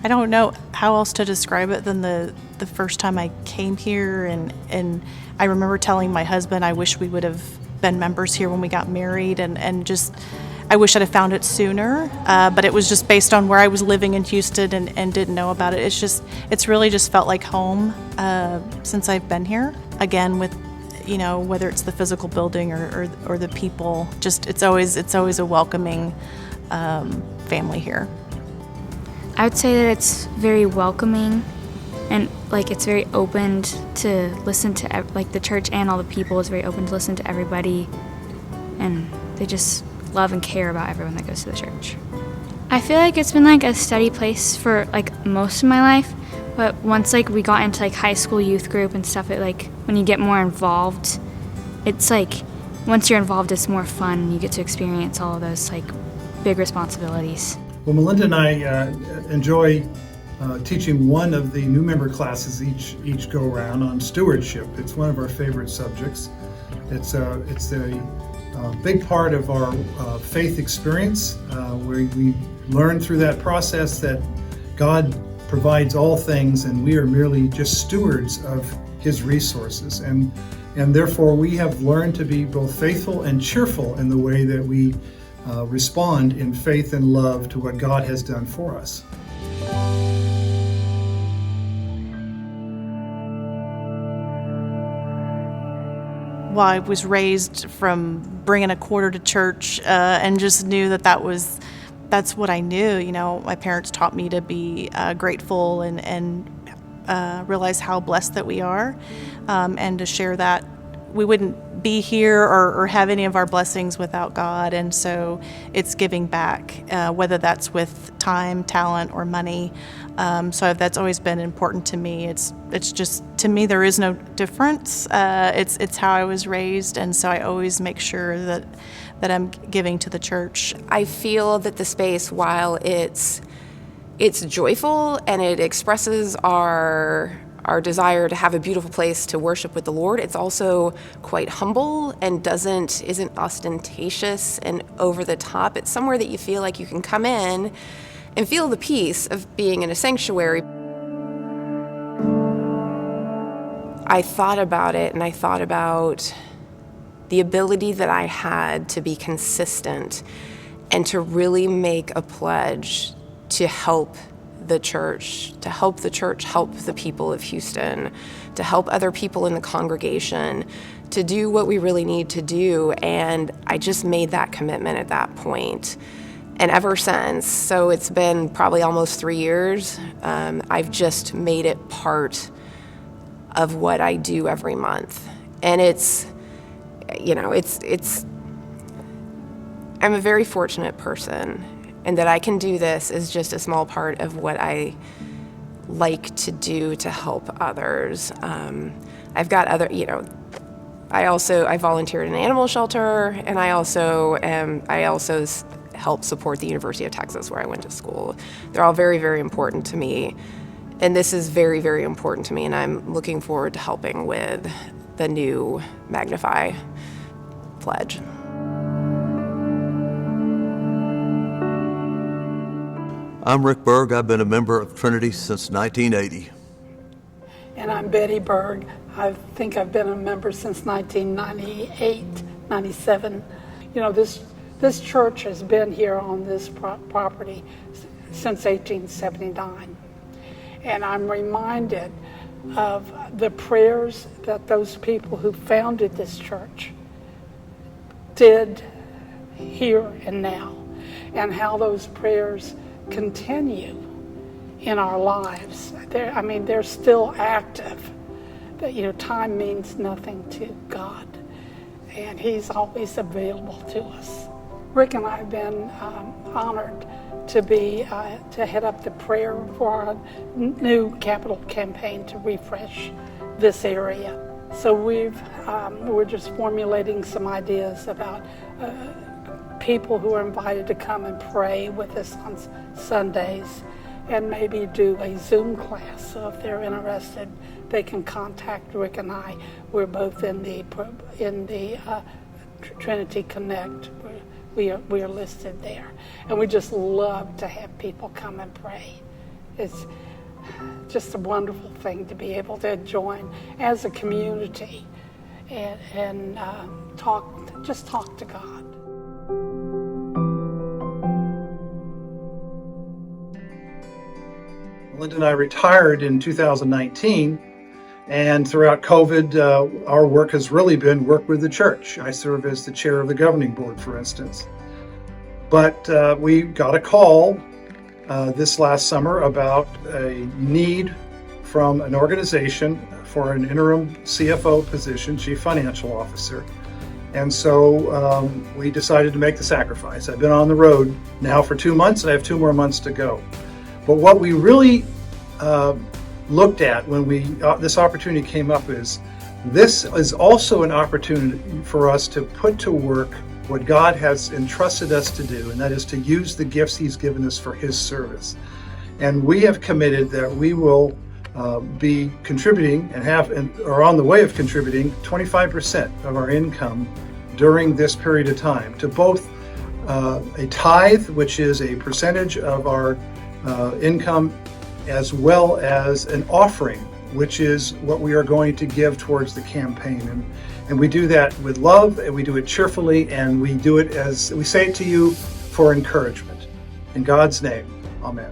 I don't know how else to describe it than the first time I came here, and I remember telling my husband I wish we would have been members here when we got married, and just I wish I'd have found it sooner, but it was just based on where I was living in Houston and didn't know about it. It's really just felt like home since I've been here. Again, with whether it's the physical building or the people, just it's always a welcoming family here. I would say that it's very welcoming, and it's very open to listen to the church, and all the people is very open to listen to everybody, and they just love and care about everyone that goes to the church. I feel like it's been a steady place for most of my life, but once we got into high school youth group and stuff, when you get more involved, it's once you're involved, it's more fun, and you get to experience all of those big responsibilities. Well, Melinda and I enjoy teaching one of the new member classes each go around on stewardship. It's one of our favorite subjects. It's a big part of our faith experience, where we learn through that process that God provides all things, and we are merely just stewards of His resources. And therefore, we have learned to be both faithful and cheerful in the way that we respond in faith and love to what God has done for us. Well, I was raised from bringing a quarter to church, and just knew that's what I knew. My parents taught me to be grateful and realize how blessed that we are, and to share that we wouldn't be here or have any of our blessings without God. And so it's giving back, whether that's with time, talent, or money. So that's always been important to me. It's just, to me, there is no difference. It's how I was raised, and so I always make sure that I'm giving to the church. I feel that the space, while it's joyful and it expresses our desire to have a beautiful place to worship with the Lord, it's also quite humble and isn't ostentatious and over the top. It's somewhere that you feel like you can come in and feel the peace of being in a sanctuary. I thought about it, and I thought about the ability that I had to be consistent and to really make a pledge to help the church help the people of Houston, to help other people in the congregation, to do what we really need to do. And I just made that commitment at that point. And ever since, so it's been probably almost 3 years, I've just made it part of what I do every month. And I'm a very fortunate person, and that I can do this is just a small part of what I like to do to help others. I've got other, I volunteer at an animal shelter, and I also help support the University of Texas, where I went to school. They're all very, very important to me, and this is very, very important to me, and I'm looking forward to helping with the new Magnify pledge. I'm Rick Berg. I've been a member of Trinity since 1980. And I'm Betty Berg. I think I've been a member since 1998, 97. This church has been here on this property since 1879. And I'm reminded of the prayers that those people who founded this church did here and now, and how those prayers continue in our lives. They're still active. That time means nothing to God, and He's always available to us. Rick and I have been honored to head up the prayer for our new capital campaign to refresh this area. So we're just formulating some ideas about people who are invited to come and pray with us on Sundays, and maybe do a Zoom class. So if they're interested, they can contact Rick and I. We're both in the Trinity Connect. We are listed there, and we just love to have people come and pray It's just a wonderful thing to be able to join as a community and talk to God. Linda and I retired in 2019, and throughout COVID, our work has really been work with the church. I serve as the chair of the governing board, for instance. But we got a call this last summer about a need from an organization for an interim CFO position, Chief Financial Officer. And so we decided to make the sacrifice. I've been on the road now for 2 months, and I have 2 more months to go. But what we really looked at when this opportunity came up is this is also an opportunity for us to put to work what God has entrusted us to do, and that is to use the gifts He's given us for His service. And we have committed that we will be contributing and are on the way of contributing 25% of our income during this period of time to both a tithe, which is a percentage of our income, as well as an offering, which is what we are going to give towards the campaign. And we do that with love, and we do it cheerfully, and we do it as we say it to you for encouragement. In God's name, amen.